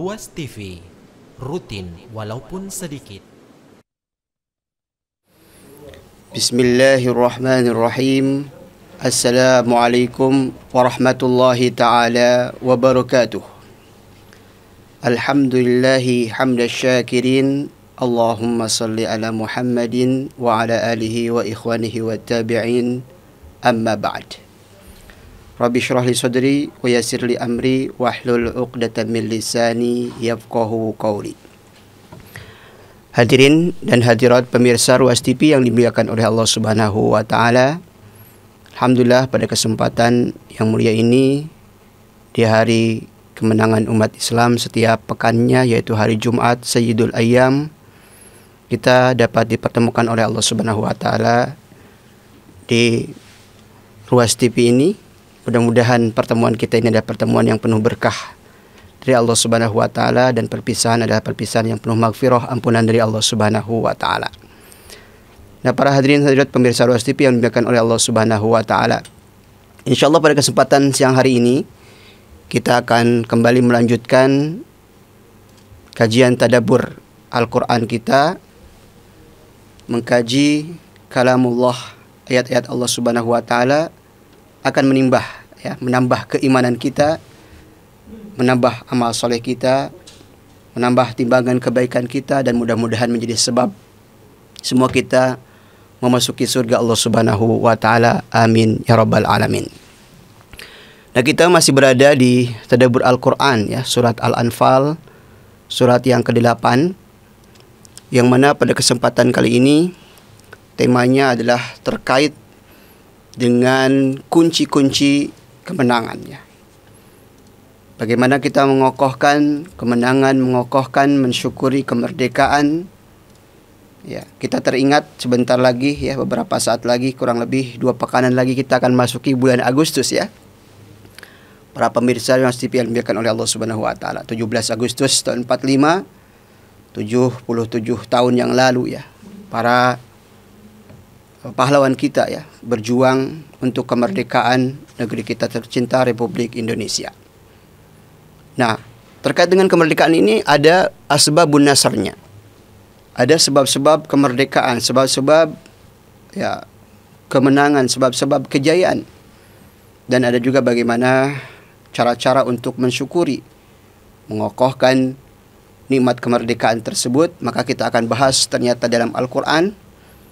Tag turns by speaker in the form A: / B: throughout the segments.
A: Ruas TV, rutin walaupun sedikit.
B: Bismillahirrahmanirrahim. Assalamualaikum warahmatullahi ta'ala wabarakatuh. Alhamdulillahi hamdas syakirin. Allahumma salli ala Muhammadin wa ala alihi wa ikhwanihi wa tabi'in. Amma ba'd. Rabbi syrah li sadri wa yassir li amri wahlul 'uqdatam min lisani yafqahu qawli. Hadirin dan hadirat pemirsa Ruas TV yang dimuliakan oleh Allah Subhanahu wa taala. Alhamdulillah pada kesempatan yang mulia ini di hari kemenangan umat Islam setiap pekannya, yaitu hari Jumat Sayyidul Ayyam, kita dapat dipertemukan oleh Allah Subhanahu wa taala di Ruas TV ini. Mudah-mudahan pertemuan kita ini adalah pertemuan yang penuh berkah dari Allah Subhanahu wa taala, dan perpisahan adalah perpisahan yang penuh maghfirah, ampunan dari Allah Subhanahu wa taala. Nah, para hadirin hadirat pemirsa Ruas TV yang dimuliakan oleh Allah Subhanahu wa taala. Insyaallah pada kesempatan siang hari ini kita akan kembali melanjutkan kajian tadabbur Al-Qur'an kita, mengkaji kalamullah, ayat-ayat Allah Subhanahu wa taala, akan menambah keimanan kita, menambah amal soleh kita, menambah timbangan kebaikan kita, dan mudah-mudahan menjadi sebab semua kita memasuki surga Allah Subhanahu wa taala. Amin ya rabbal alamin. Nah, kita masih berada di tadabbur Al-Qur'an ya, surat Al-Anfal, surat yang ke-8, yang mana pada kesempatan kali ini temanya adalah terkait dengan kunci-kunci kemenangannya. Bagaimana kita mengokohkan kemenangan, mengokohkan, mensyukuri kemerdekaan. Ya, kita teringat sebentar lagi ya, beberapa saat lagi, kurang lebih 2 pekanan lagi kita akan masuki bulan Agustus ya. Para pemirsa yang dimuliakan oleh Allah Subhanahu wa taala, 17 Agustus tahun 45, 77 tahun yang lalu ya, para pahlawan kita ya berjuang untuk kemerdekaan negeri kita tercinta, Republik Indonesia. Nah, terkait dengan kemerdekaan ini ada asbabun nasrnya. Ada sebab-sebab kemerdekaan, sebab-sebab ya kemenangan, sebab-sebab kejayaan. Dan ada juga bagaimana cara-cara untuk mensyukuri, mengokohkan nikmat kemerdekaan tersebut. Maka kita akan bahas ternyata dalam Al-Qur'an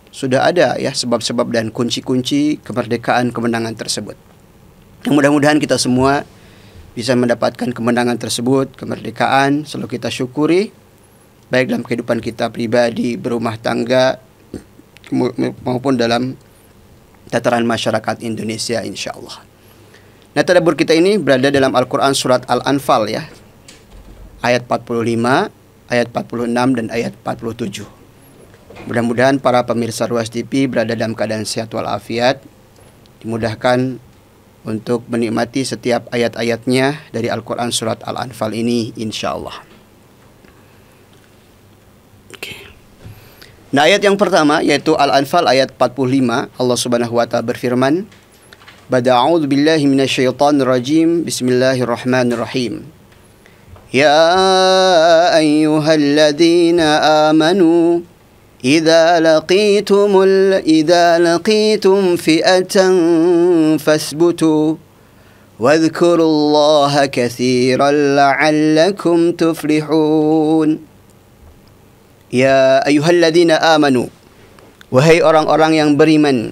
B: sudah ada ya sebab-sebab dan kunci-kunci kemerdekaan kemenangan tersebut. Yang mudah-mudahan kita semua bisa mendapatkan kemenangan tersebut, kemerdekaan, selalu kita syukuri, baik dalam kehidupan kita pribadi, berumah tangga, maupun dalam tataran masyarakat Indonesia insyaallah. Nah, tadabbur kita ini berada dalam Al-Quran surat Al-Anfal ya, ayat 45, ayat 46, dan ayat 47. Mudah-mudahan para pemirsa Ruas TV berada dalam keadaan sehat walafiat, dimudahkan untuk menikmati setiap ayat-ayatnya dari Al-Quran surat Al-Anfal ini insyaallah. Nah, ayat yang pertama yaitu Al-Anfal ayat 45, Allah Subhanahu wa taala berfirman, A'udzu billahi minasyaitonir rajim. Bismillahirrahmanirrahim. Ya ayyuhalladzina amanu idza laqitum fi'atan fasbutu wadhkurullaha katsiran la'allakum tuflihun. Ya ayyuhalladzina amanu, wahai orang-orang yang beriman.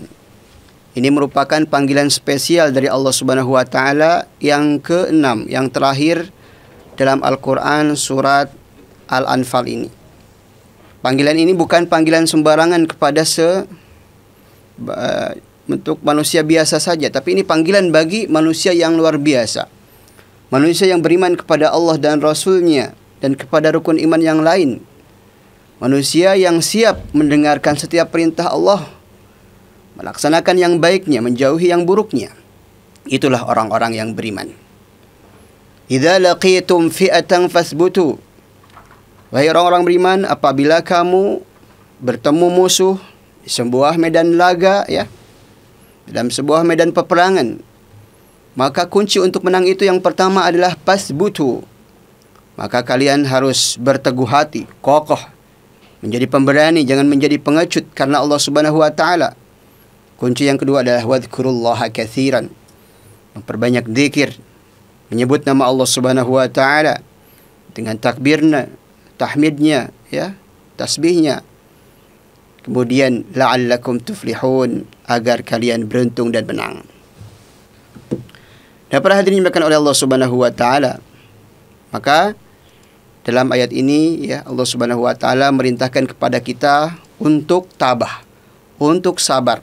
B: Ini merupakan panggilan spesial dari Allah Subhanahu wa taala yang ke-6, yang terakhir dalam Al-Qur'an surat Al-Anfal ini. Panggilan ini bukan panggilan sembarangan kepada bentuk manusia biasa saja, tapi ini panggilan bagi manusia yang luar biasa. Manusia yang beriman kepada Allah dan Rasul-Nya dan kepada rukun iman yang lain. Manusia yang siap mendengarkan setiap perintah Allah, melaksanakan yang baiknya, menjauhi yang buruknya. Itulah orang-orang yang beriman. Idza laqitum fi'atan fasbutu. Wahai orang-orang beriman, apabila kamu bertemu musuh di sebuah medan laga ya, dalam sebuah medan peperangan, maka kunci untuk menang itu yang pertama adalah fasbutu. Maka kalian harus berteguh hati, kokoh, menjadi pemberani, jangan menjadi pengecut karena Allah Subhanahu wa taala. Kunci yang kedua adalah wadhkurullaha katsiran. Memperbanyak zikir, menyebut nama Allah Subhanahu wa taala dengan takbirnya, tahmidnya, ya, tasbihnya. Kemudian la'allakum tuflihun, agar kalian beruntung dan menang. Dan para hadirin dimuliakan oleh Allah Subhanahu wa taala, maka dalam ayat ini ya Allah Subhanahu wa taala merintahkan kepada kita untuk tabah, untuk sabar,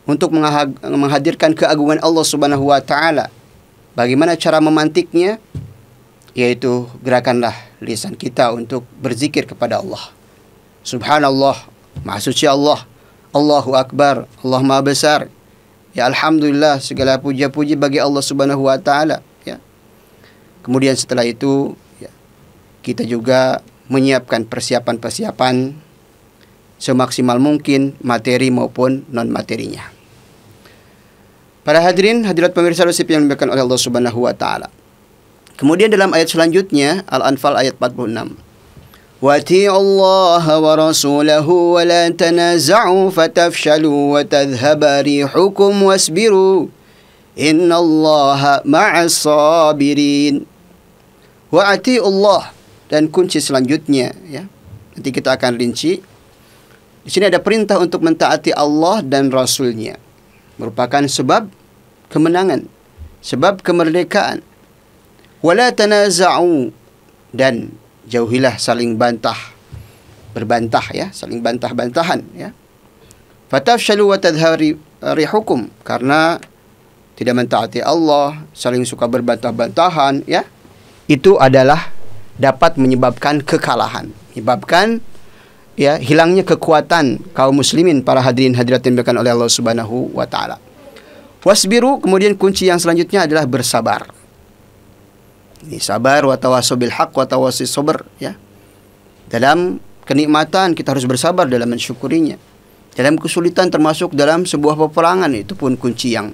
B: untuk menghadirkan keagungan Allah Subhanahu wa taala. Bagaimana cara memantiknya? Yaitu gerakanlah lisan kita untuk berzikir kepada Allah. Subhanallah, Maha Suci Allah, Allahu Akbar, Allah Maha Besar. Ya alhamdulillah, segala puja-puji bagi Allah Subhanahu wa taala, ya. Kemudian setelah itu ya, kita juga menyiapkan persiapan-persiapan semaksimal mungkin materi maupun non materinya. Para hadirin hadirat pemirsa resip yang dimuliakan oleh Allah Subhanahu wa taala. Kemudian dalam ayat selanjutnya Al-Anfal ayat 46. وَأَطِيعُوا اللَّهَ وَرَسُولَهُ وَلَا تَنَازَعُوا فَتَفْشَلُوا وَتَذْهَبَ رِيحُكُمْ وَاصْبِرُوا إِنَّ اللَّهَ مَعَ الصَّابِرِينَ. وَأَطِيعُوا اللَّهَ, dan kunci selanjutnya ya. Nanti kita akan rinci. Di sini ada perintah untuk mentaati Allah dan Rasulnya. Merupakan sebab kemenangan, sebab kemerdekaan. وَلَا تَنَازَعُوا, dan jauhilah saling bantah, berbantah ya, saling bantah-bantahan ya. Fatafshalu wa tadhhari rihukum, karena tidak mentaati Allah, saling suka berbantah-bantahan ya. Itu adalah dapat menyebabkan kekalahan, menyebabkan ya hilangnya kekuatan kaum muslimin, para hadirin hadirat yang dimuliakan oleh Allah Subhanahu wa taala. Wasbiru, kemudian kunci yang selanjutnya adalah bersabar. Ini sabar, wa tawasau bil haq wa tawasau sabr ya. Dalam kenikmatan kita harus bersabar dalam mensyukurinya. Dalam kesulitan termasuk dalam sebuah peperangan, itu pun kunci yang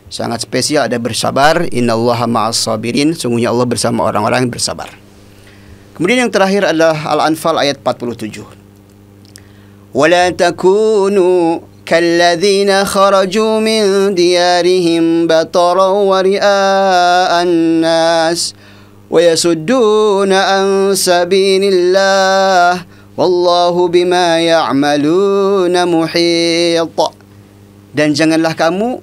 B: sangat spesial, ada bersabar. Innallaha ma'as sabirin, sungguhnya Allah bersama orang-orang yang bersabar. Kemudian yang terakhir adalah Al-Anfal ayat 47. Wala takunu kalladzina kharaju min diyarihim bataran wa ria'an nas wa yasudduna an sabilillah wallahu bima ya'maluna muhit. Dan janganlah kamu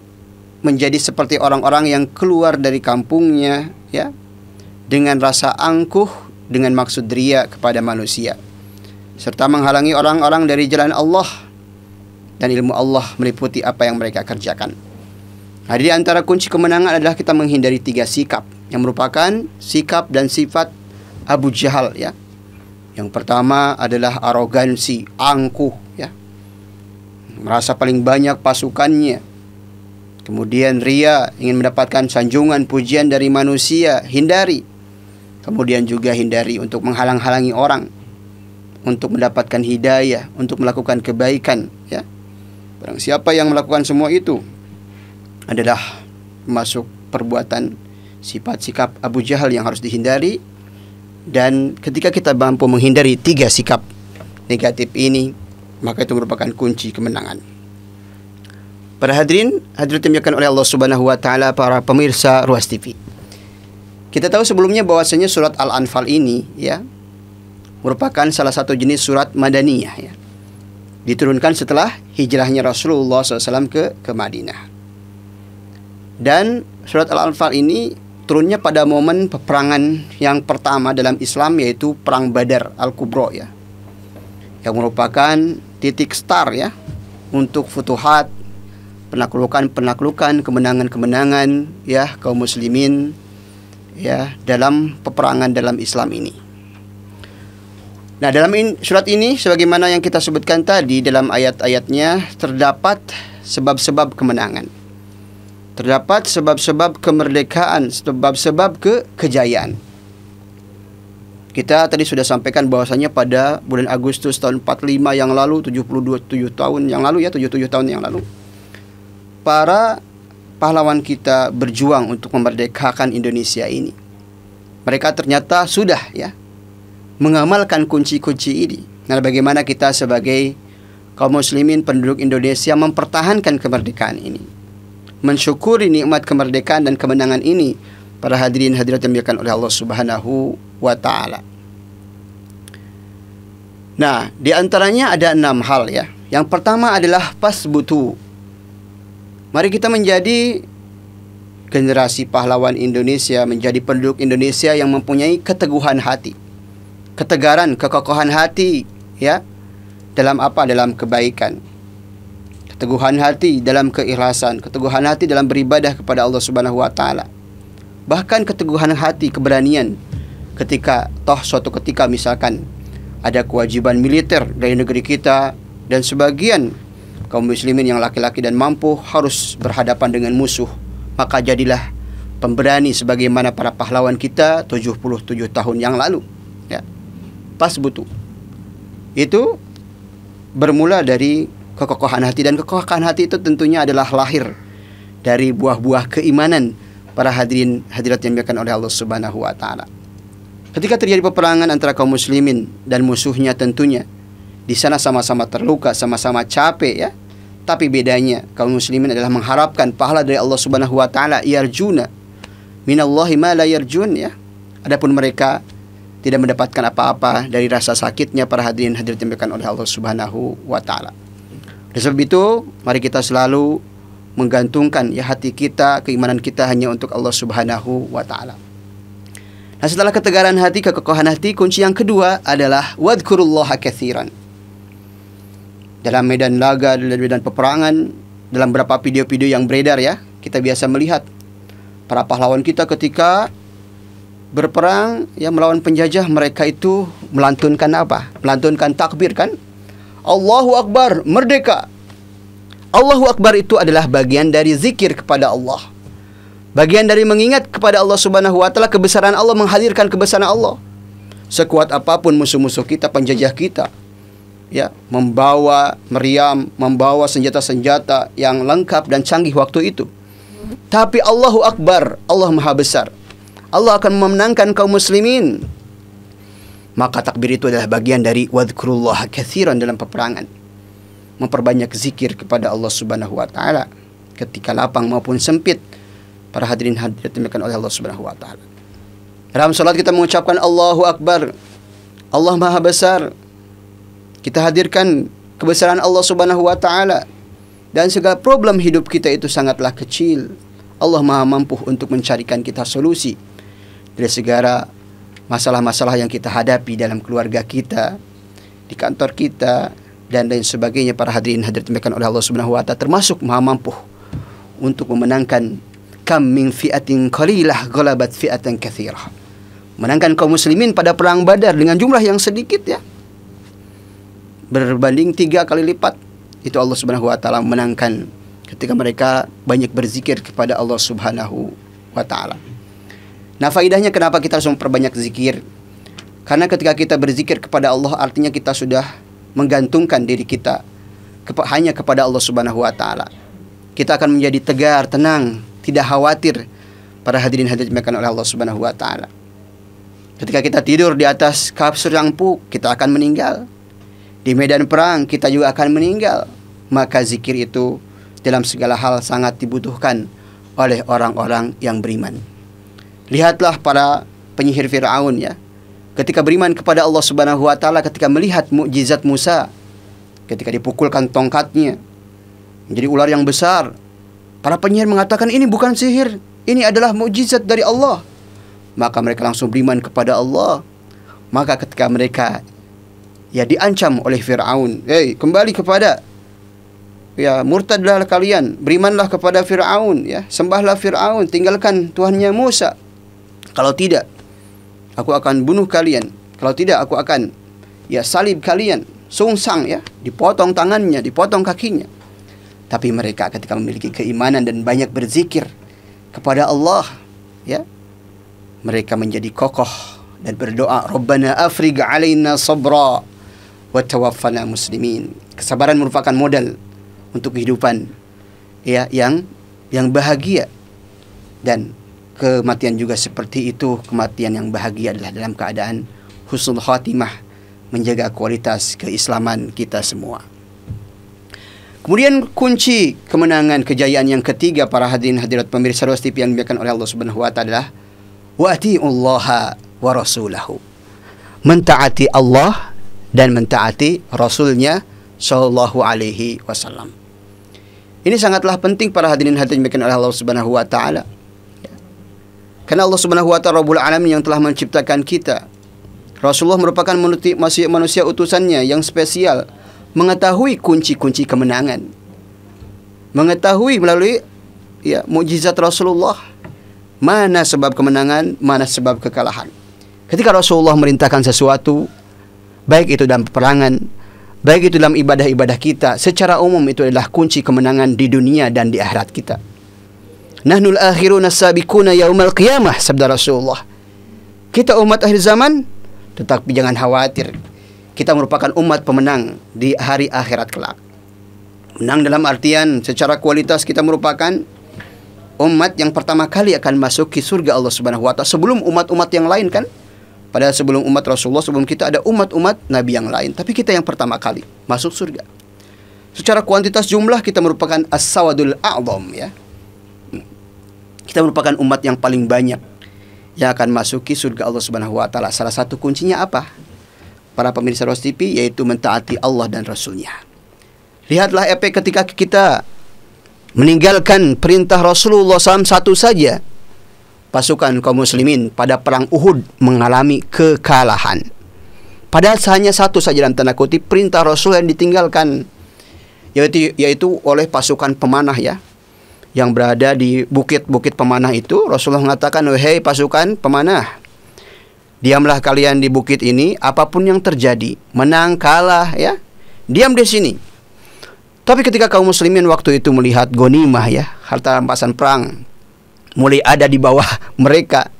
B: menjadi seperti orang-orang yang keluar dari kampungnya ya, dengan rasa angkuh, dengan maksud riya kepada manusia, serta menghalangi orang-orang dari jalan Allah, dan ilmu Allah meliputi apa yang mereka kerjakan. Nah, di antara kunci kemenangan adalah kita menghindari 3 sikap yang merupakan sikap dan sifat Abu Jahal ya. Yang pertama adalah arogansi, angkuh ya, merasa paling banyak pasukannya. Kemudian riya, ingin mendapatkan sanjungan, pujian dari manusia, hindari. Kemudian juga hindari untuk menghalang-halangi orang untuk mendapatkan hidayah, untuk melakukan kebaikan ya. Barang siapa yang melakukan semua itu adalah masuk perbuatan sifat sikap Abu Jahal yang harus dihindari. Dan ketika kita mampu menghindari 3 sikap negatif ini, maka itu merupakan kunci kemenangan. Para hadirin hadirat dimuliakan oleh Allah Subhanahu wa taala, para pemirsa Ruas TV. Kita tahu sebelumnya bahwasanya surat Al-Anfal ini ya merupakan salah satu jenis surat Madaniyah ya. Diturunkan setelah hijrahnya Rasulullah SAW ke Madinah. Dan surat Al-Anfal ini turunnya pada momen peperangan yang pertama dalam Islam, yaitu Perang Badar Al-Kubra ya, yang merupakan titik start ya untuk futuhat, penaklukan, kemenangan-kemenangan ya kaum muslimin ya dalam peperangan dalam Islam ini. Nah, dalam surat ini sebagaimana yang kita sebutkan tadi dalam ayat-ayatnya, terdapat sebab-sebab kemenangan, terdapat sebab-sebab kemerdekaan, sebab-sebab kejayaan. Kita tadi sudah sampaikan bahwasanya pada bulan Agustus tahun 45 yang lalu, 77 tahun yang lalu ya, 77 tahun yang lalu, para pahlawan kita berjuang untuk memerdekakan Indonesia ini. mereka ternyata sudah ya mengamalkan kunci-kunci ini. Nah, bagaimana kita sebagai kaum muslimin penduduk Indonesia mempertahankan kemerdekaan ini, mensyukuri nikmat kemerdekaan dan kemenangan ini, para hadirin hadirat yang dimuliakan oleh Allah Subhanahu wa taala. Nah, di antaranya ada 6 hal ya. Yang pertama adalah pasbutu. Mari kita menjadi generasi pahlawan Indonesia, menjadi penduduk Indonesia yang mempunyai keteguhan hati, ketegaran, kekokohan hati ya. Dalam apa? Dalam kebaikan. Keteguhan hati dalam keikhlasan, keteguhan hati dalam beribadah kepada Allah Subhanahu wa taala. Bahkan keteguhan hati, keberanian ketika suatu ketika misalkan ada kewajiban militer dari negeri kita dan sebagian kaum muslimin yang laki-laki dan mampu harus berhadapan dengan musuh, maka jadilah pemberani sebagaimana para pahlawan kita 77 tahun yang lalu ya. Pasbutu itu bermula dari kekokohan hati, dan kekokohan hati itu tentunya adalah lahir dari buah-buah keimanan para hadirin hadirat yang dimuliakan oleh Allah Subhanahu wa taala. Ketika terjadi peperangan antara kaum muslimin dan musuhnya, tentunya di sana sama-sama terluka, sama-sama capek ya. Tapi bedanya kaum muslimin adalah mengharapkan pahala dari Allah Subhanahu wa taala, yarjuna minallahi ma la yarjun ya. Adapun mereka tidak mendapatkan apa-apa dari rasa sakitnya para hadirin hadirat yang dimuliakan oleh Allah Subhanahu wa taala. Oleh sebab itu, mari kita selalu menggantungkan ya hati kita, keimanan kita hanya untuk Allah Subhanahu wa taala. Nah, setelah ketegaran hati, kekokohan hati, kunci yang kedua adalah wadhkurullaha katsiran. Dalam medan laga, dalam medan peperangan, dalam beberapa video-video yang beredar ya, kita biasa melihat para pahlawan kita ketika berperang ya melawan penjajah, mereka itu melantunkan apa? Melantunkan takbir kan? Allahu Akbar, merdeka. Allahu Akbar itu adalah bagian dari zikir kepada Allah. Bagian dari mengingat kepada Allah Subhanahu wa taala, kebesaran Allah, menghadirkan kebesaran Allah. Sekuat apapun musuh-musuh kita, penjajah kita, ya, membawa meriam, membawa senjata-senjata yang lengkap dan canggih waktu itu. Tapi Allahu Akbar, Allah Maha Besar. Allah akan memenangkan kaum muslimin. Maka takbir itu adalah bagian dari wadhkurullaha katsiran dalam peperangan. Memperbanyak zikir kepada Allah Subhanahu wa taala ketika lapang maupun sempit. Para hadirin hadirat dimuliakan oleh Allah Subhanahu wa taala. Dalam salat kita mengucapkan Allahu Akbar, Allah Maha Besar. Kita hadirkan kebesaran Allah Subhanahu wa taala, dan segala problem hidup kita itu sangatlah kecil. Allah Maha mampu untuk mencarikan kita solusi dari segala masalah-masalah yang kita hadapi dalam keluarga kita, di kantor kita, dan lain sebagainya. Para hadirin hadirat dimuliakan oleh Allah Subhanahu wa taala, termasuk Maha mampu untuk memenangkan kam min fi'atin qalilah ghalabat fi'atan katsirah. Menangkan kaum muslimin pada perang Badar dengan jumlah yang sedikit ya, berbanding 3 kali lipat. Itu Allah Subhanahu wa taala menangkan ketika mereka banyak berzikir kepada Allah Subhanahu wa taala. Nah, faidahnya kenapa kita harus memperbanyak zikir? Karena ketika kita berzikir kepada Allah, artinya kita sudah menggantungkan diri kita hanya kepada Allah Subhanahu wa taala. Kita akan menjadi tegar, tenang, tidak khawatir. Para hadirin hadirat dimuliakan oleh Allah Subhanahu wa taala. Ketika kita tidur di atas kasur yang empuk, kita akan meninggal. Di medan perang kita juga akan meninggal. Maka zikir itu dalam segala hal sangat dibutuhkan oleh orang-orang yang beriman. Lihatlah para penyihir Fir'aun ya. Ketika beriman kepada Allah Subhanahu wa taala, ketika melihat mukjizat Musa, ketika dipukulkan tongkatnya menjadi ular yang besar, para penyihir mengatakan ini bukan sihir, ini adalah mukjizat dari Allah. Maka mereka langsung beriman kepada Allah. Maka ketika mereka ya diancam oleh Fir'aun, kembali kepada ya, murtadlah kalian, berimanlah kepada Fir'aun ya, sembahlah Fir'aun, tinggalkan Tuhannya Musa. Kalau tidak, aku akan bunuh kalian. Kalau tidak, aku akan ya salib kalian, sungsang ya, dipotong tangannya, dipotong kakinya. Tapi mereka ketika memiliki keimanan dan banyak berzikir kepada Allah ya, mereka menjadi kokoh dan berdoa, Rabbana afrigh alaina sabra wa tawaffana muslimin. Kesabaran merupakan modal untuk kehidupan ya yang bahagia, dan kematian juga seperti itu. Kematian yang bahagia adalah dalam keadaan husnul khatimah, menjaga kualitas keislaman kita semua. Kemudian kunci kemenangan kejayaan yang ketiga, para hadirin hadirat pemirsa Ruas TV yang dimuliakan oleh Allah Subhanahu wa taala, wa atiullaha wa rasulahu. Mentaati Allah dan mentaati Rasulnya sallallahu alaihi wasallam. Ini sangatlah penting para hadirin hadirat dimuliakan oleh Allah Subhanahu wa taala. Karena Allah Subhanahu wa taala Rabbul Alamin yang telah menciptakan kita. Rasulullah merupakan manusia utusannya yang spesial, mengetahui kunci-kunci kemenangan, mengetahui melalui mukjizat Rasulullah mana sebab kemenangan, mana sebab kekalahan. Ketika Rasulullah merintahkan sesuatu, baik itu dalam peperangan, baik itu dalam ibadah-ibadah kita, secara umum itu adalah kunci kemenangan di dunia dan di akhirat kita. Nahnul akhiruna sabiquna yaumal qiyamah, sabda Rasulullah. Kita umat akhir zaman, tetapi jangan khawatir, kita merupakan umat pemenang di hari akhirat kelak. Menang dalam artian secara kualitas kita merupakan umat yang pertama kali akan masuk ke surga Allah Subhanahu wa taala sebelum umat-umat yang lain kan. Padahal sebelum umat Rasulullah, sebelum kita ada umat-umat Nabi yang lain, tapi kita yang pertama kali masuk surga. Secara kuantitas jumlah kita merupakan as-sawadul a'zam ya. Kita merupakan umat yang paling banyak yang akan masuki surga Allah Subhanahu wa taala. Salah satu kuncinya apa? Para pemirsa Ruas TV, yaitu mentaati Allah dan Rasulnya. Lihatlah efek ketika kita meninggalkan perintah Rasulullah SAW, satu saja pasukan kaum muslimin pada perang Uhud mengalami kekalahan. Padahal hanya satu saja dalam tanda kutip perintah Rasul yang ditinggalkan, yaitu oleh pasukan pemanah ya, yang berada di bukit-bukit pemanah itu. Rasulullah mengatakan, "Wahai pasukan pemanah, diamlah kalian di bukit ini, apapun yang terjadi, menang kalah ya, diam di sini." Tapi ketika kaum muslimin waktu itu melihat ghanimah ya, harta rampasan perang mulai ada di bawah mereka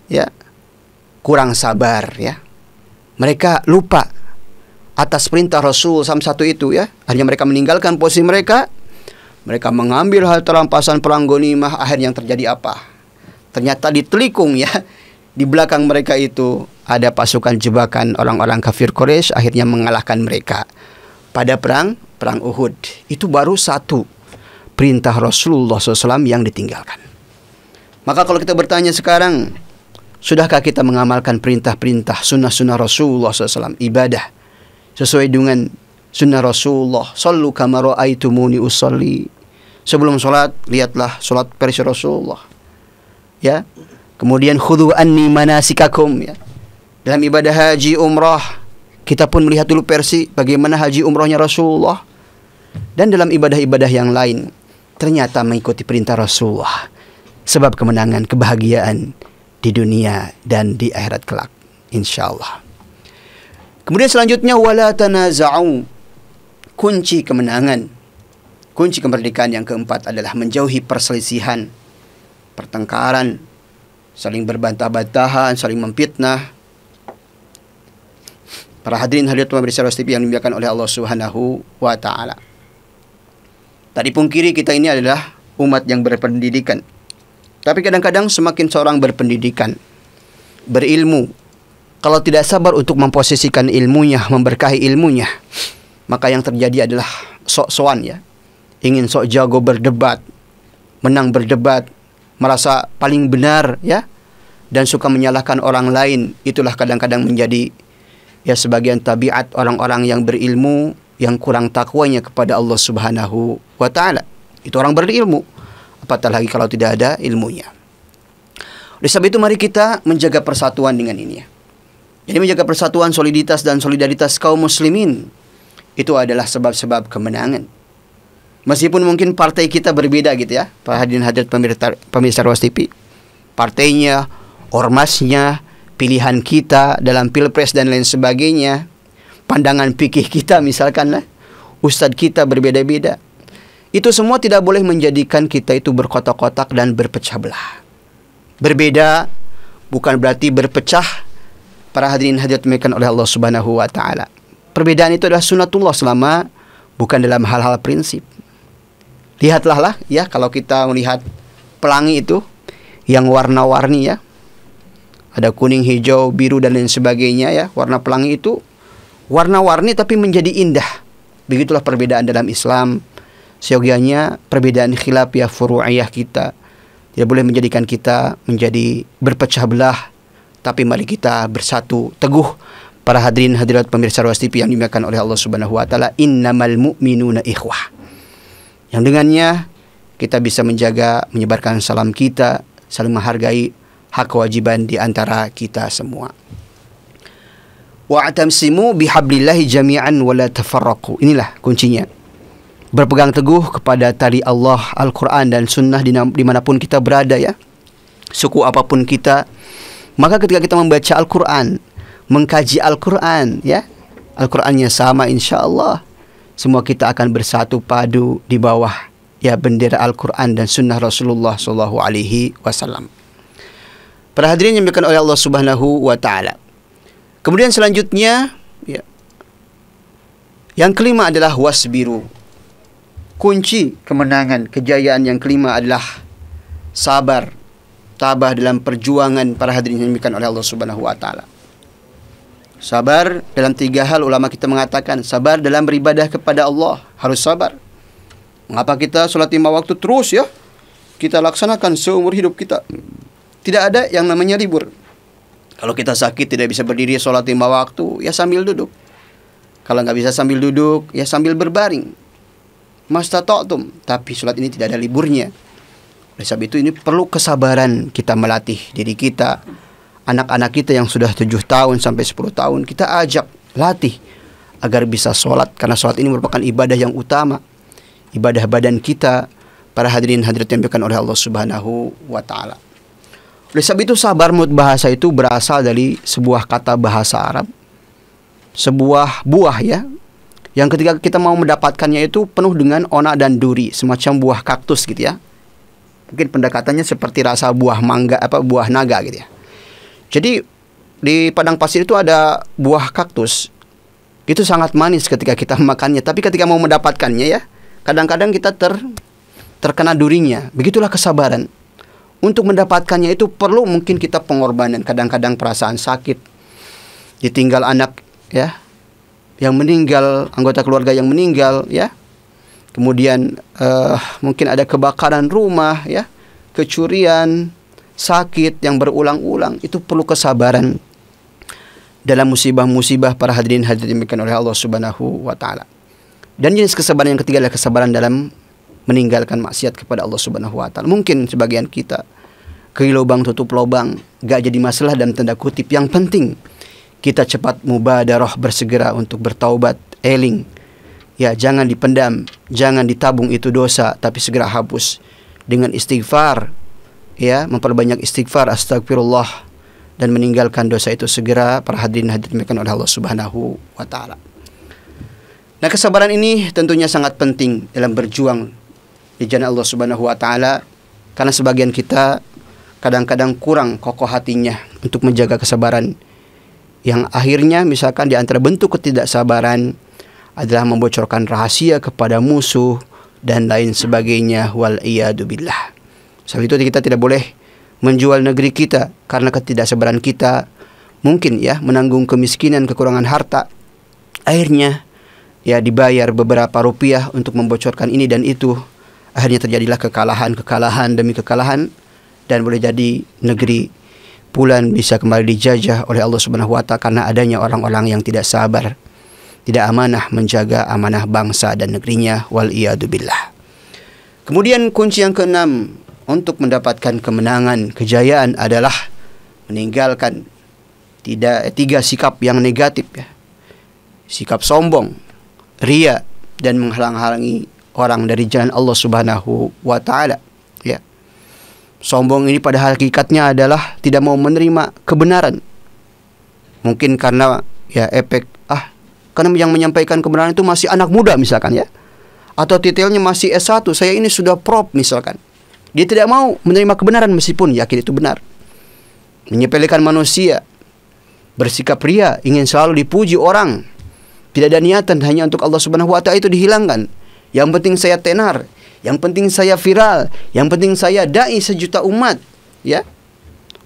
B: ya, kurang sabar ya. Mereka lupa atas perintah Rasul satu itu ya. Akhirnya mereka meninggalkan posisi mereka. Mereka mengambil harta rampasan perang ghanimah. Akhirnya yang terjadi apa? Ternyata di telikung ya, di belakang mereka itu ada pasukan jebakan orang-orang kafir Quraisy, akhirnya mengalahkan mereka pada perang Uhud. Itu baru satu perintah Rasulullah SAW yang ditinggalkan. Maka kalau kita bertanya sekarang, sudahkah kita mengamalkan perintah-perintah sunnah-sunnah Rasulullah SAW, ibadah sesuai dengan sunnah Rasulullah? Sallu kama ra'aitumuni usolli. Sebelum sholat, lihatlah sholat versi Rasulullah ya. Kemudian khudhu anni manasikakum ya. Dalam ibadah haji umrah, kita pun melihat dulu versi bagaimana haji umrahnya Rasulullah. Dan dalam ibadah-ibadah yang lain, ternyata mengikuti perintah Rasulullah, sebab kemenangan, kebahagiaan di dunia dan di akhirat kelak, insyaallah. Kemudian selanjutnya, wala tanaza'u, kunci kemenangan, kunci kemerdekaan yang keempat adalah menjauhi perselisihan, pertengkaran, saling berbantah-bantahan, saling memfitnah. Para hadirin hadirat pemirsa Ruas TV yang dimuliakan oleh Allah Subhanahu wa taala. Tak dipungkiri kita ini adalah umat yang berpendidikan. Tapi kadang-kadang semakin seorang berpendidikan, berilmu, kalau tidak sabar untuk memposisikan ilmunya, memberkahi ilmunya, maka yang terjadi adalah sok-sokan ya. Ingin sok jago berdebat, menang berdebat, merasa paling benar ya, dan suka menyalahkan orang lain. Itulah kadang-kadang menjadi ya sebagian tabiat orang-orang yang berilmu yang kurang takwanya kepada Allah Subhanahu wa taala. Itu orang berilmu, apatah lagi kalau tidak ada ilmunya. Oleh sebab itu mari kita menjaga persatuan dengan ini ya. Jadi menjaga persatuan, soliditas dan solidaritas kaum muslimin itu adalah sebab-sebab kemenangan. Meskipun mungkin partai kita berbeda gitu ya, para hadirin hadirat pemirsa Ruas TV. Partainya, ormasnya, pilihan kita dalam pilpres dan lain sebagainya, pandangan fikih kita misalkan lah, ustadz kita berbeda-beda. Itu semua tidak boleh menjadikan kita itu berkotak-kotak dan berpecah belah. Berbeda bukan berarti berpecah. Para hadirin hadirat dimuliakan oleh Allah Subhanahu wa taala. Perbedaan itu adalah sunatullah selama bukan dalam hal-hal prinsip. Lihatlah lah ya, kalau kita melihat pelangi itu yang warna-warni ya. Ada kuning, hijau, biru dan lain sebagainya ya. Warna pelangi itu warna-warni tapi menjadi indah. Begitulah perbedaan dalam Islam. Seyogianya perbedaan khilafiyah furu'iyah kita tidak boleh menjadikan kita menjadi berpecah belah, tapi mari kita bersatu teguh. Para hadirin hadirat pemirsa Ruas TV yang dimuliakan oleh Allah Subhanahu wa taala, innamal mu'minuna ikhwah. Yang dengannya kita bisa menjaga, menyebarkan salam kita, saling menghargai hak kewajiban di antara kita semua. Wa'tamsimu bihablillahi jami'an wa la tafarraqu. Inilah kuncinya. Berpegang teguh kepada tali Allah, Al-Quran dan Sunnah dimanapun kita berada ya. Suku apapun kita. Maka ketika kita membaca Al-Quran, mengkaji Al-Quran ya, Al-Qurannya sama insyaAllah, semua kita akan bersatu padu di bawah ya bendera Al-Quran dan Sunnah Rasulullah SAW. Para hadirin yang dimuliakan oleh Allah Subhanahu wa taala. Kemudian selanjutnya ya, yang kelima adalah wasbiru. Kunci kemenangan, kejayaan yang kelima adalah sabar. Tabah dalam perjuangan para hadirin yang dimuliakan oleh Allah Subhanahu wa taala. Sabar dalam 3 hal, ulama kita mengatakan sabar dalam beribadah kepada Allah, harus sabar. Mengapa kita sholat 5 waktu terus ya? Kita laksanakan seumur hidup kita. Tidak ada yang namanya libur. Kalau kita sakit tidak bisa berdiri sholat 5 waktu, ya sambil duduk. Kalau nggak bisa sambil duduk, ya sambil berbaring. Mastata'tum, tapi sholat ini tidak ada liburnya. Oleh sebab itu ini perlu kesabaran kita melatih diri kita. Anak-anak kita yang sudah 7 tahun sampai 10 tahun, kita ajak, latih agar bisa sholat. Karena sholat ini merupakan ibadah yang utama. Ibadah badan kita, para hadirin hadirat yang dimuliakan oleh Allah Subhanahu wa ta'ala. Oleh sebab itu sabar menurut bahasa itu berasal dari sebuah kata bahasa Arab. Sebuah buah ya, yang ketika kita mau mendapatkannya itu penuh dengan onak dan duri, semacam buah kaktus gitu ya. Mungkin pendekatannya seperti rasa buah mangga, buah naga gitu ya. Jadi di padang pasir itu ada buah kaktus. Itu sangat manis ketika kita memakannya, tapi ketika mau mendapatkannya ya, kadang-kadang kita terkena durinya. Begitulah kesabaran. Untuk mendapatkannya itu perlu mungkin kita pengorbanan, kadang-kadang perasaan sakit, ditinggal anak ya, yang meninggal, anggota keluarga yang meninggal ya. Kemudian mungkin ada kebakaran rumah ya, kecurian, sakit yang berulang-ulang. Itu perlu kesabaran dalam musibah-musibah para hadirin hadirat yang oleh Allah Subhanahu wa taala. Dan jenis kesabaran yang ketiga adalah kesabaran dalam meninggalkan maksiat kepada Allah Subhanahu wa taala. Mungkin sebagian kita kali lubang tutup lubang, gak jadi masalah dalam tanda kutip. Yang penting kita cepat mubadarah, bersegera untuk bertaubat, eling. Ya, jangan dipendam, jangan ditabung itu dosa, tapi segera hapus dengan istighfar. Ya, memperbanyak istighfar, astagfirullah, dan meninggalkan dosa itu segera. Para hadirin hadirin oleh Allah Subhanahu wa taala. Nah, kesabaran ini tentunya sangat penting dalam berjuang di jalan Allah Subhanahu wa taala, karena sebagian kita kadang-kadang kurang kokoh hatinya untuk menjaga kesabaran, yang akhirnya misalkan di antara bentuk ketidaksabaran adalah membocorkan rahasia kepada musuh dan lain sebagainya, wal iyadu billah. Sebab itu kita tidak boleh menjual negeri kita karena ketidaksabaran kita, mungkin ya menanggung kemiskinan, kekurangan harta, akhirnya ya dibayar beberapa rupiah untuk membocorkan ini dan itu. Akhirnya terjadilah kekalahan demi kekalahan, dan boleh jadi negeri pulan bisa kembali dijajah oleh Allah Subhanahu wa taala karena adanya orang-orang yang tidak sabar, tidak amanah menjaga amanah bangsa dan negerinya, wal iyadu billah. Kemudian kunci yang keenam untuk mendapatkan kemenangan, kejayaan adalah meninggalkan 3 sikap yang negatif ya. Sikap sombong, ria, dan menghalang-halangi orang dari jalan Allah Subhanahu wa taala ya. Sombong ini pada hakikatnya adalah tidak mau menerima kebenaran. Mungkin karena ya efek karena yang menyampaikan kebenaran itu masih anak muda misalkan ya, atau titelnya masih S1, saya ini sudah prof misalkan. Dia tidak mau menerima kebenaran meskipun yakin itu benar. Menyepelekan manusia, bersikap ria, ingin selalu dipuji orang. Tidak ada niatan, hanya untuk Allah Subhanahu wa taala itu dihilangkan. Yang penting saya tenar, yang penting saya viral, yang penting saya dai sejuta umat. ya.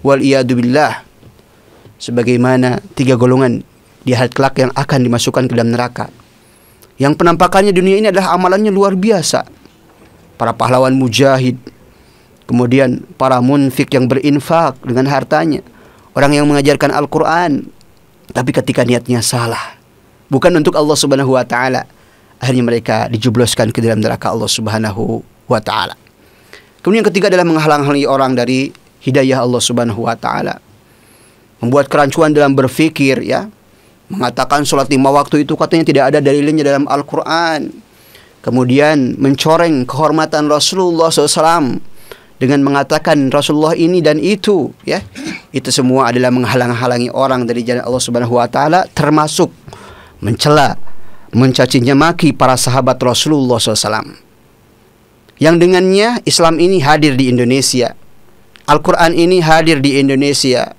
B: Wal iyadu billah. Sebagaimana 3 golongan di hari kelak yang akan dimasukkan ke dalam neraka. Yang penampakannya dunia ini adalah amalannya luar biasa. Para pahlawan mujahid, kemudian para munfik yang berinfak dengan hartanya, orang yang mengajarkan Al-Quran, tapi ketika niatnya salah, bukan untuk Allah Subhanahu wa ta'ala, akhirnya mereka dijebloskan ke dalam neraka Allah Subhanahu wa ta'ala. Kemudian yang ketiga adalah menghalang-halangi orang dari hidayah Allah Subhanahu wa ta'ala, membuat kerancuan dalam berfikir, ya, mengatakan sholat 5 waktu itu katanya tidak ada dalilnya dalam Al-Quran. Kemudian mencoreng kehormatan Rasulullah SAW dengan mengatakan Rasulullah ini dan itu, ya. Itu semua adalah menghalang-halangi orang dari jalan Allah Subhanahu wa ta'ala, termasuk mencela, mencaci maki para sahabat Rasulullah SAW. Yang dengannya Islam ini hadir di Indonesia, Al-Quran ini hadir di Indonesia,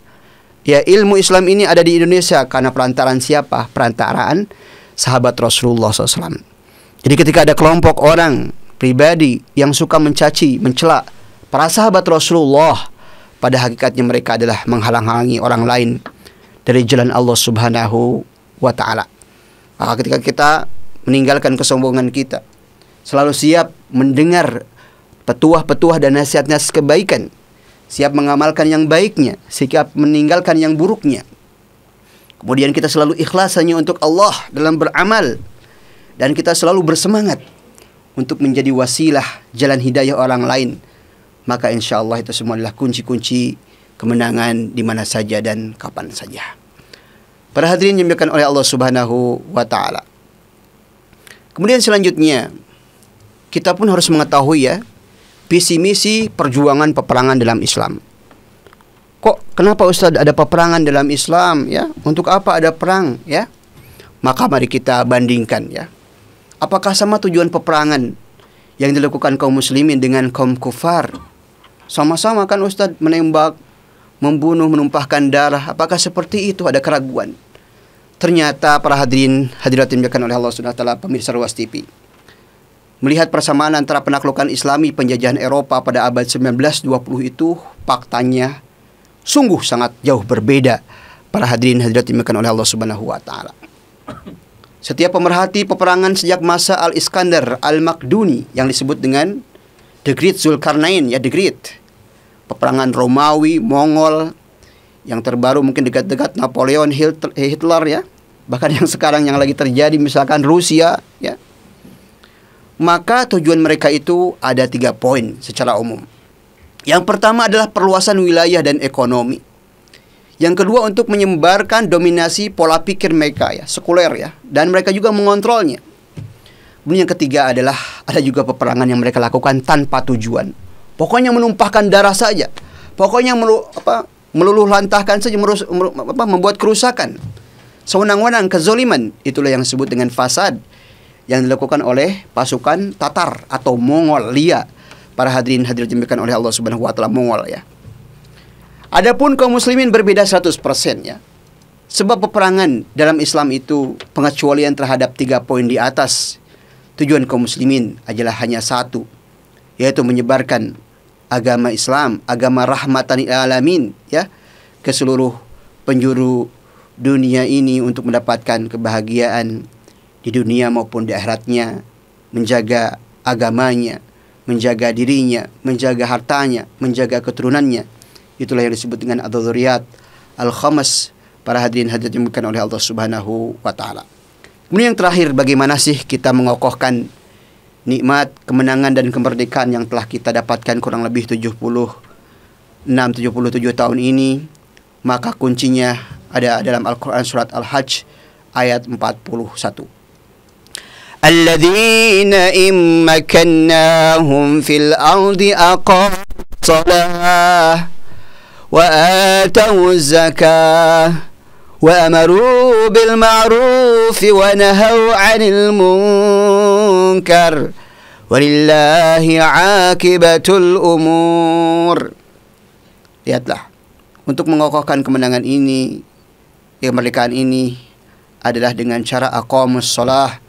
B: ya, ilmu Islam ini ada di Indonesia karena perantaraan siapa? Perantaraan sahabat Rasulullah SAW. Jadi ketika ada kelompok orang, pribadi yang suka mencaci, mencela para sahabat Rasulullah, pada hakikatnya mereka adalah menghalang-halangi orang lain dari jalan Allah Subhanahu wa ta'ala. Maka ketika kita meninggalkan kesombongan kita, selalu siap mendengar petuah-petuah dan nasihat-nasihat kebaikan, siap mengamalkan yang baiknya, siap meninggalkan yang buruknya. Kemudian kita selalu ikhlas hanya untuk Allah dalam beramal, dan kita selalu bersemangat untuk menjadi wasilah jalan hidayah orang lain. Maka insya Allah itu semua adalah kunci-kunci kemenangan di mana saja dan kapan saja. Para hadirin yang dimuliakan oleh Allah Subhanahu wa ta'ala. Kemudian selanjutnya, kita pun harus mengetahui, ya, visi misi perjuangan peperangan dalam Islam. Kok kenapa Ustaz ada peperangan dalam Islam, ya? Untuk apa ada perang, ya? Maka mari kita bandingkan, ya. Apakah sama tujuan peperangan yang dilakukan kaum muslimin dengan kaum kufar? Sama-sama kan Ustaz, menembak, membunuh, menumpahkan darah. Apakah seperti itu? Ada keraguan. Ternyata para hadirin hadirat yang dimuliakan oleh Allah Subhanahu wa ta'ala, pemirsa Ruas TV, melihat persamaan antara penaklukan Islami penjajahan Eropa pada abad 19-20 itu faktanya sungguh sangat jauh berbeda. Para hadirin hadirat dimuliakan oleh Allah Subhanahu wa ta'ala. Setiap pemerhati peperangan sejak masa Al-Iskandar Al-Makduni yang disebut dengan The Great Zulkarnain, ya, The Great. Peperangan Romawi, Mongol, yang terbaru mungkin dekat-dekat Napoleon Hitler, ya. Bahkan yang sekarang yang lagi terjadi misalkan Rusia, ya. Maka tujuan mereka itu ada 3 poin secara umum. Yang pertama adalah perluasan wilayah dan ekonomi. Yang kedua untuk menyebarkan dominasi pola pikir mereka, ya, sekuler, ya, dan mereka juga mengontrolnya. Kemudian yang ketiga adalah ada juga peperangan yang mereka lakukan tanpa tujuan. Pokoknya menumpahkan darah saja. Pokoknya meluluh lantahkan saja, membuat kerusakan. Sewenang-wenang, kezoliman. Itulah yang disebut dengan fasad yang dilakukan oleh pasukan Tatar atau Mongolia. Para hadirin hadirat dimuliakan oleh Allah Subhanahu wa ta'ala, Mongol, ya. Adapun kaum muslimin berbeda 100%, ya. Sebab peperangan dalam Islam itu pengecualian terhadap 3 poin di atas. Tujuan kaum muslimin adalah hanya satu, yaitu menyebarkan agama Islam, agama rahmatan lil alamin, ya, ke seluruh penjuru dunia ini untuk mendapatkan kebahagiaan di dunia maupun di akhiratnya, menjaga agamanya, menjaga dirinya, menjaga hartanya, menjaga keturunannya. Itulah yang disebut dengan ad-dzurriyat al-khamas. Para hadirin hadirat yang dimuliakan oleh Allah Subhanahu wa ta'ala. Kemudian yang terakhir, bagaimana sih kita mengokohkan nikmat, kemenangan dan kemerdekaan yang telah kita dapatkan kurang lebih 76-77 tahun ini? Maka kuncinya ada dalam Al-Quran surat Al-Hajj ayat 41. Alladzina immakannahum fil ardi aqamus shalah wa atawuz zakah وَأَمَرُوا بِالْمَعْرُوفِ وَنَهَوْا عَنِ الْمُنكَرِ وَلِلَّهِ عَاقِبَةُ الْأُمُورِ. Lihatlah, untuk mengokohkan kemenangan ini, kemerdekaan ini adalah dengan cara aqamus shalah,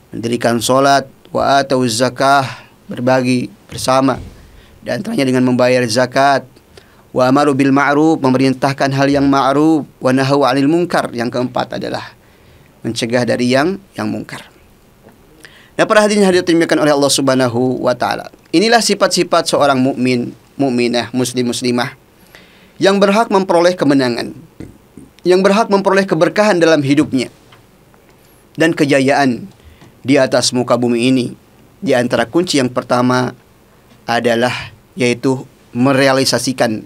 B: mendirikan salat, wa atauz zakah, berbagi bersama, dan antaranya dengan membayar zakat, Wa amaru bil ma'ruf, memerintahkan hal yang ma'ruf. Wa nahaw 'anil munkar, yang keempat adalah mencegah dari yang mungkar. Nah, para hadirin dimuliakan oleh Allah Subhanahu wa taala. Inilah sifat-sifat seorang mukmin, mukminah, muslimah yang berhak memperoleh kemenangan, yang berhak memperoleh keberkahan dalam hidupnya dan kejayaan di atas muka bumi ini. Di antara kunci yang pertama adalah yaitu merealisasikan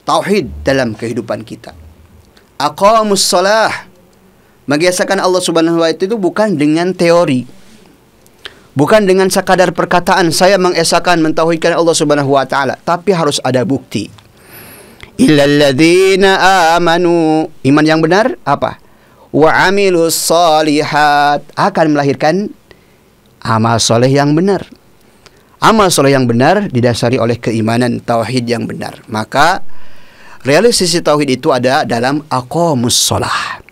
B: tauhid dalam kehidupan kita. Aqamus shalah, mengesahkan Allah Subhanahu wa taala itu bukan dengan teori, bukan dengan sekadar perkataan saya mengesahkan mentauhidkan Allah Subhanahu wa taala, tapi harus ada bukti. Illal ladzina amanu, iman yang benar apa? Wa amilus shalihat, akan melahirkan amal soleh yang benar. Amal soleh yang benar didasari oleh keimanan tauhid yang benar. Maka realisasi tauhid itu ada dalam aqamus shalah.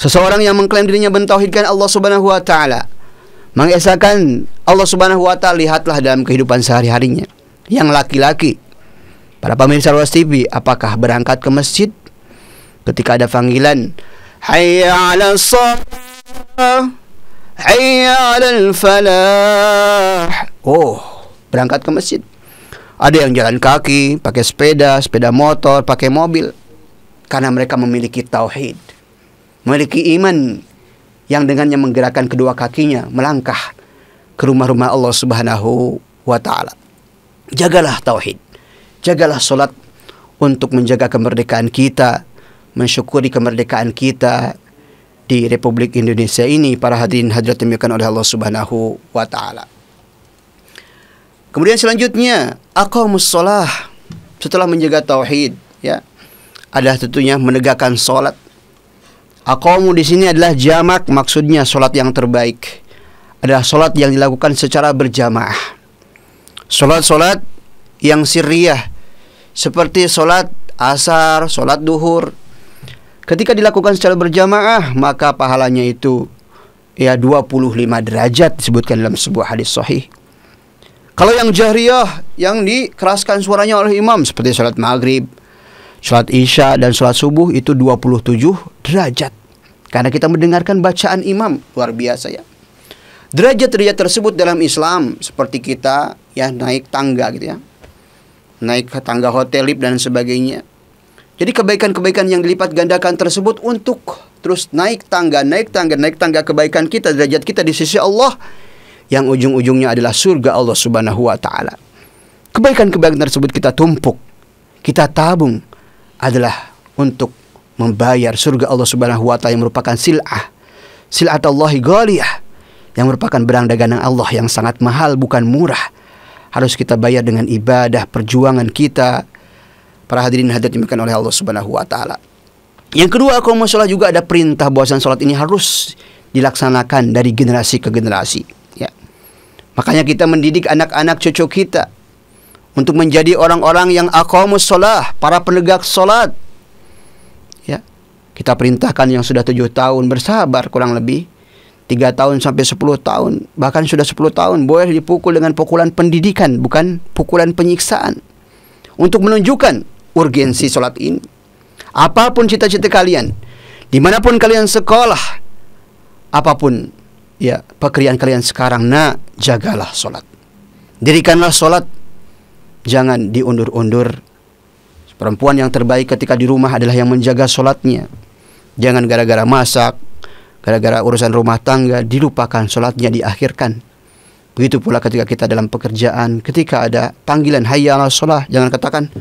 B: Seseorang yang mengklaim dirinya mentauhidkan Allah Subhanahu wa taala, mengesahkan Allah Subhanahu wa taala, lihatlah dalam kehidupan sehari-harinya. Yang laki-laki, para pemirsa Ruas TV, apakah berangkat ke masjid ketika ada panggilan hayya 'alas shalah, hayya 'alal falah? Oh, berangkat ke masjid. Ada yang jalan kaki, pakai sepeda motor, pakai mobil, karena mereka memiliki tauhid, memiliki iman yang dengannya menggerakkan kedua kakinya melangkah ke rumah-rumah Allah Subhanahu wa taala. Jagalah tauhid, jagalah salat untuk menjaga kemerdekaan kita, mensyukuri kemerdekaan kita di Republik Indonesia ini, para hadirin hadirat dimuliakan oleh Allah Subhanahu wa taala. Kemudian selanjutnya aqamus shalah, setelah menjaga tauhid, ya, adalah tentunya menegakkan salat. Aqamu di sini adalah jamak, maksudnya salat yang terbaik adalah salat yang dilakukan secara berjamaah. Salat-salat yang sirriyah seperti salat asar, salat duhur, ketika dilakukan secara berjamaah, maka pahalanya itu 25 derajat disebutkan dalam sebuah hadis sahih. Kalau yang jahriyah, yang dikeraskan suaranya oleh imam, seperti salat maghrib, salat isya, dan salat subuh, itu 27 derajat. Karena kita mendengarkan bacaan imam, luar biasa ya. Derajat-derajat tersebut dalam Islam, seperti kita ya naik tangga gitu ya, naik ke tangga hotel, lift, dan sebagainya. Jadi kebaikan-kebaikan yang dilipat gandakan tersebut untuk terus naik tangga kebaikan kita, derajat kita di sisi Allah, yang ujung-ujungnya adalah surga Allah Subhanahu wa taala. Kebaikan-kebaikan tersebut kita tumpuk, kita tabung, adalah untuk membayar surga Allah Subhanahu wa taala yang merupakan sil'atullahi ghaliyah, yang merupakan barang dagangan Allah yang sangat mahal, bukan murah. Harus kita bayar dengan ibadah, perjuangan kita. Para hadirin hadirat dimuliakan oleh Allah Subhanahu wa taala. Yang kedua, aqamus shalah juga ada perintah bahwasanya salat ini harus dilaksanakan dari generasi ke generasi, ya. Makanya kita mendidik anak-anak cucu kita untuk menjadi orang-orang yang aqamus shalah, para penegak salat. Ya. Kita perintahkan yang sudah 7 tahun bersabar, kurang lebih 3 tahun sampai 10 tahun, bahkan sudah 10 tahun boleh dipukul dengan pukulan pendidikan, bukan pukulan penyiksaan, untuk menunjukkan urgensi salat ini. Apapun cita-cita kalian, dimanapun kalian sekolah, apapun ya pekerjaan kalian sekarang, jagalah salat, dirikanlah salat, jangan diundur-undur. Perempuan yang terbaik ketika di rumah adalah yang menjaga salatnya. Jangan gara-gara masak, gara-gara urusan rumah tangga dilupakan salatnya, diakhirkan. Begitu pula ketika kita dalam pekerjaan, ketika ada panggilan hayya 'alas shalah, jangan katakan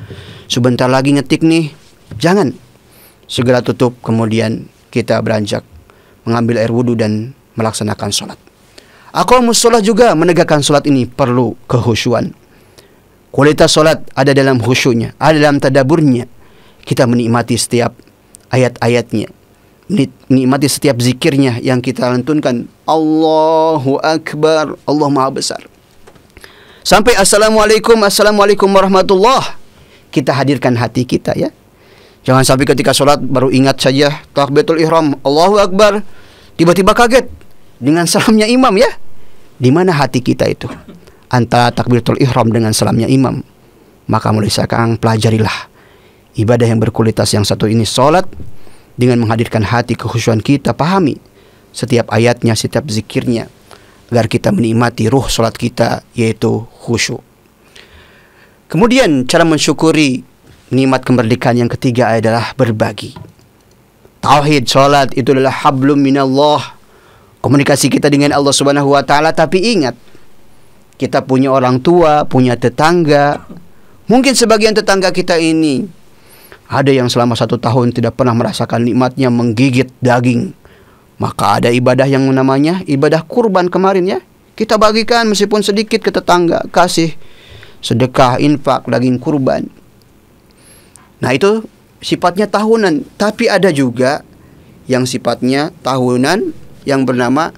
B: sebentar lagi ngetik nih. Jangan. Segera tutup, kemudian kita beranjak mengambil air wudu dan melaksanakan salat. Aqamus shalah juga menegakkan salat ini perlu kekhusyuan. Kualitas salat ada dalam khusyuknya, ada dalam tadaburnya. Kita menikmati setiap ayat-ayatnya, menikmati setiap zikirnya yang kita lantunkan. Allahu Akbar, Allah Maha Besar. Sampai Assalamualaikum warahmatullah, kita hadirkan hati kita ya. Jangan sampai ketika sholat baru ingat saja takbiratul ihram, Allahu Akbar, tiba-tiba kaget dengan salamnya imam ya. Di mana hati kita itu? Antara takbiratul ihram dengan salamnya imam. Maka mulai sekarang pelajarilah ibadah yang berkualitas yang satu ini, salat, dengan menghadirkan hati kekhusyuan kita, pahami setiap ayatnya, setiap zikirnya, agar kita menikmati ruh salat kita, yaitu khusyuk. Kemudian cara mensyukuri nikmat kemerdekaan yang ketiga adalah berbagi. Tauhid salat itu adalah hablum minallah, komunikasi kita dengan Allah Subhanahu wa taala. Tapi ingat, kita punya orang tua, punya tetangga. Mungkin sebagian tetangga kita ini ada yang selama 1 tahun tidak pernah merasakan nikmatnya menggigit daging. Maka ada ibadah yang namanya ibadah kurban kemarin ya. Kita bagikan meskipun sedikit ke tetangga, kasih sedekah, infak, daging kurban. Nah itu sifatnya tahunan. Tapi ada juga yang sifatnya tahunan yang bernama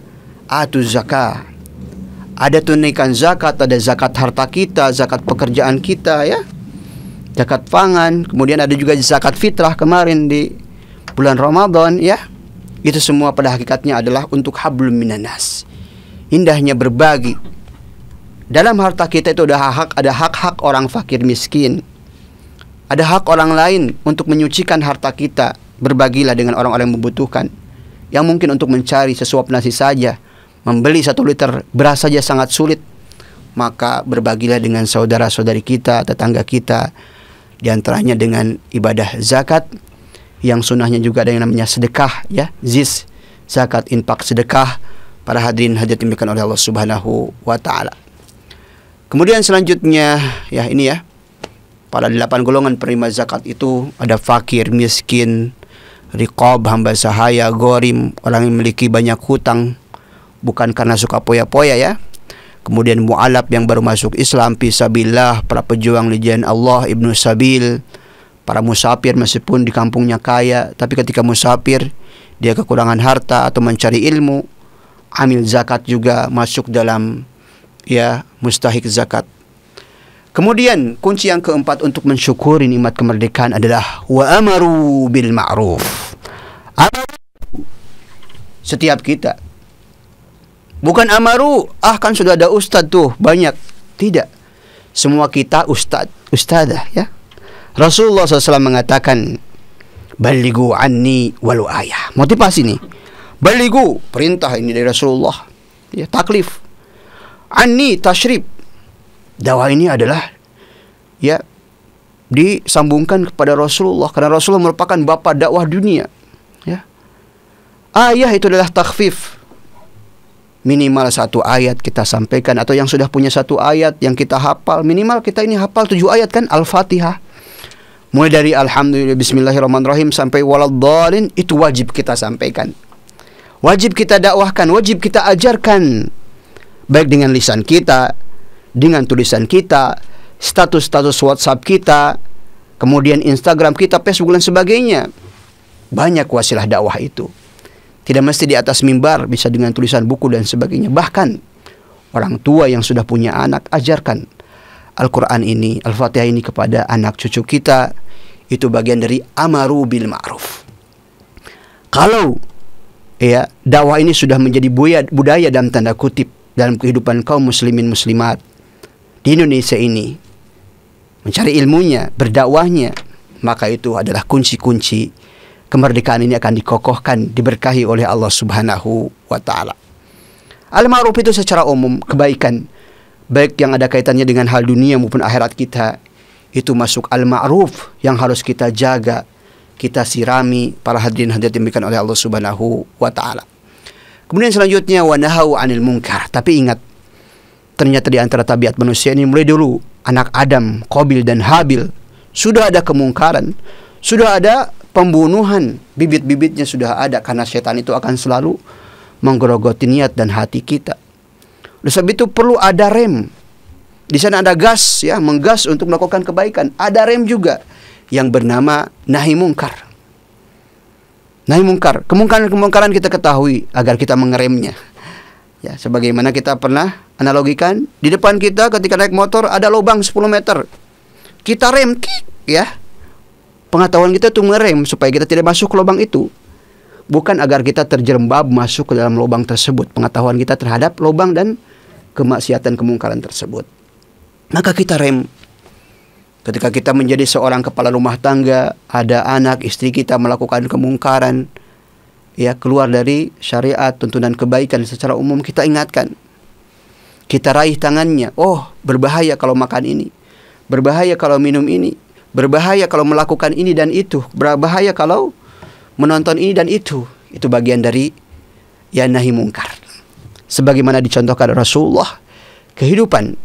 B: atuz zakah. Ada tunaikan zakat, ada zakat harta kita, zakat pekerjaan kita ya, zakat pangan. Kemudian ada juga zakat fitrah kemarin di bulan Ramadan ya. Itu semua pada hakikatnya adalah untuk hablum minanas. Indahnya berbagi. Dalam harta kita itu ada hak-hak orang fakir miskin. Ada hak orang lain untuk menyucikan harta kita. Berbagilah dengan orang-orang yang membutuhkan. Yang mungkin untuk mencari sesuap nasi saja, membeli 1 liter beras saja sangat sulit. Maka berbagilah dengan saudara-saudari kita, tetangga kita. Di antaranya dengan ibadah zakat, yang sunnahnya juga ada yang namanya sedekah ya, zakat, infak, sedekah. Para hadirin hadirat dimuliakan oleh Allah Subhanahu wa taala. Kemudian selanjutnya ya ini ya, pada 8 golongan penerima zakat itu ada fakir, miskin, riqab, hamba sahaya, gharim, orang yang memiliki banyak hutang bukan karena suka poya-poya ya. Kemudian mu'alaf yang baru masuk Islam, fisabilillah, para pejuang di jalan Allah, ibnu sabil, para musafir meskipun di kampungnya kaya, tapi ketika musafir dia kekurangan harta atau mencari ilmu, amil zakat juga masuk dalam ya mustahik zakat. Kemudian kunci yang keempat untuk mensyukuri nikmat kemerdekaan adalah wa amaru bil ma'ruf. Setiap kita, bukan amaru, kan sudah ada ustaz tuh banyak. Tidak, semua kita ustadzah ya. Rasulullah SAW mengatakan, balighu anni walau ayah. Motivasi nih, balighu, perintah ini dari Rasulullah ya, taklif. Anni, tasyrib, dakwah ini adalah ya disambungkan kepada Rasulullah, karena Rasulullah merupakan bapa dakwah dunia ya. Ayah itu adalah takhfif, minimal 1 ayat kita sampaikan, atau yang sudah punya 1 ayat yang kita hafal, minimal kita ini hafal 7 ayat kan, Al-Fatihah. Mulai dari alhamdulillah, bismillahirrahmanirrahim sampai waladdallin, itu wajib kita sampaikan, wajib kita dakwahkan, wajib kita ajarkan, baik dengan lisan kita, dengan tulisan kita, status-status WhatsApp kita, kemudian Instagram kita, Facebook dan sebagainya. Banyak wasilah dakwah itu. Tidak mesti di atas mimbar, bisa dengan tulisan buku dan sebagainya. Bahkan orang tua yang sudah punya anak, ajarkan Al-Quran ini, Al-Fatihah ini kepada anak cucu kita. Itu bagian dari amaru bil ma'ruf. Kalau ya dakwah ini sudah menjadi budaya dalam tanda kutip dalam kehidupan kaum muslimin muslimat di Indonesia ini, mencari ilmunya, berdakwahnya, maka itu adalah kunci-kunci kemerdekaan ini akan dikokohkan, diberkahi oleh Allah Subhanahu wa taala. Al-ma'ruf itu secara umum kebaikan, baik yang ada kaitannya dengan hal dunia maupun akhirat kita, itu masuk al-ma'ruf yang harus kita jaga, kita sirami, para hadirin hadirat dimuliakan oleh Allah Subhanahu wa taala. Kemudian selanjutnya wa nahau 'anil munkar. Tapi ingat, ternyata di antara tabiat manusia ini mulai dulu anak Adam, Qabil dan Habil, sudah ada kemungkaran, sudah ada pembunuhan, bibit-bibitnya sudah ada, karena setan itu akan selalu menggerogoti niat dan hati kita. Oleh sebab itu perlu ada rem. Di sana ada gas ya, menggas untuk melakukan kebaikan. Ada rem juga yang bernama nahi mungkar. Nahi mungkar, kemungkaran kita ketahui agar kita mengeremnya. Ya, sebagaimana kita pernah analogikan, di depan kita ketika naik motor ada lubang 10 meter. Kita rem, ya. Pengetahuan kita itu merem supaya kita tidak masuk ke lubang itu. Bukan agar kita terjerembab masuk ke dalam lubang tersebut. Pengetahuan kita terhadap lubang dan kemaksiatan kemungkaran tersebut. Maka kita rem. Ketika kita menjadi seorang kepala rumah tangga, ada anak, istri kita melakukan kemungkaran, ya, keluar dari syariat, tuntunan kebaikan secara umum, kita ingatkan. Kita raih tangannya. Oh, berbahaya kalau makan ini. Berbahaya kalau minum ini. Berbahaya kalau melakukan ini dan itu. Berbahaya kalau menonton ini dan itu. Itu bagian dari ya nahi mungkar. Sebagaimana dicontohkan Rasulullah, kehidupan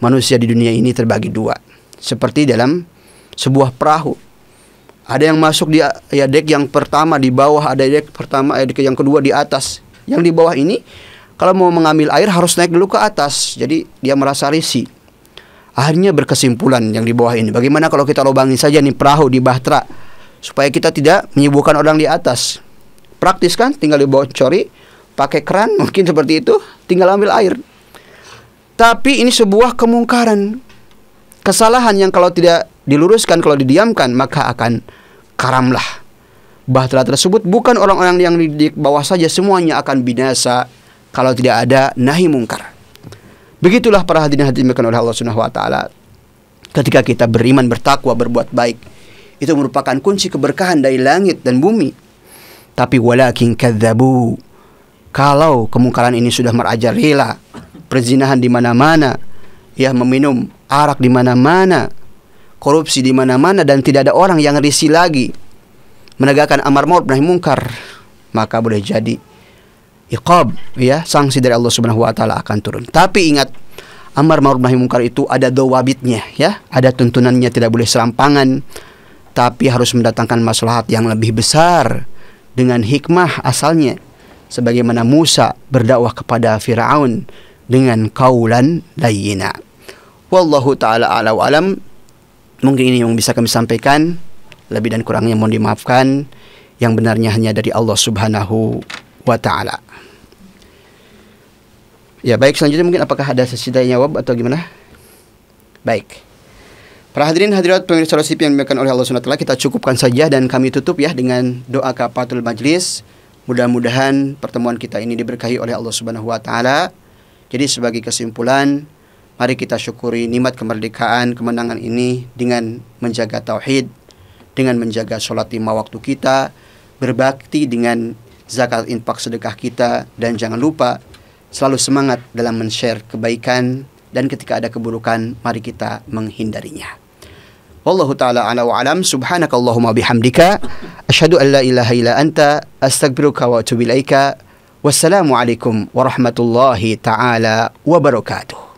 B: manusia di dunia ini terbagi dua. Seperti dalam sebuah perahu. Ada yang masuk di ya dek yang pertama di bawah, ada dek pertama, dek yang kedua di atas. Yang di bawah ini kalau mau mengambil air harus naik dulu ke atas. Jadi dia merasa risih. Akhirnya berkesimpulan yang di bawah ini, bagaimana kalau kita lubangin saja nih perahu di bahtera supaya kita tidak menyibukkan orang di atas. Praktis kan? Tinggal dibocori pakai keran mungkin seperti itu, tinggal ambil air. Tapi ini sebuah kemungkaran. Kesalahan yang kalau tidak diluruskan, kalau didiamkan, maka akan karamlah. Bahtera tersebut bukan orang-orang yang di bawah saja, semuanya akan binasa kalau tidak ada nahi mungkar. Begitulah para hadirin dimuliakan oleh Allah Subhanahu wa taala. Ketika kita beriman, bertakwa, berbuat baik, itu merupakan kunci keberkahan dari langit dan bumi. Tapi walakin kadzabu, kalau kemungkaran ini sudah merajalela, perzinahan di mana-mana, ya, meminum arak di mana-mana, korupsi di mana-mana, dan tidak ada orang yang risih lagi menegakkan amar ma'ruf nahi mungkar, maka boleh jadi iqab, ya, sanksi dari Allah Subhanahu wa taala akan turun. Tapi ingat, amar ma'ruf nahi mungkar itu ada dawabitnya, ya, ada tuntunannya, tidak boleh serampangan, tapi harus mendatangkan maslahat yang lebih besar dengan hikmah asalnya, sebagaimana Musa berdakwah kepada Firaun dengan kaulan layyina. Wallahu ta'ala a'la wa alam. Mungkin ini yang bisa kami sampaikan. Lebih dan kurangnya mohon dimaafkan. Yang benarnya hanya dari Allah Subhanahu wa ta'ala. Ya, baik, selanjutnya mungkin apakah ada sesi tanya jawab atau gimana? Baik. Para hadirin hadirat pemirsa TV yang dimuliakan oleh Allah Subhanahu wa ta'ala, kita cukupkan saja dan kami tutup ya dengan doa kafatul majlis. Mudah-mudahan pertemuan kita ini diberkahi oleh Allah Subhanahu wa ta'ala. Jadi sebagai kesimpulan, mari kita syukuri nikmat kemerdekaan, kemenangan ini dengan menjaga tauhid, dengan menjaga sholat 5 waktu kita, berbakti dengan zakat, infak, sedekah kita, dan jangan lupa selalu semangat dalam men-share kebaikan, dan ketika ada keburukan mari kita menghindarinya. Wallahu ta'ala a'la wa alam. Subhanakallahumma bihamdika asyhadu an la ilaha illa anta astaghfiruka wa atubu ilaika. Wassalamualaikum warahmatullahi ta'ala wabarakatuh.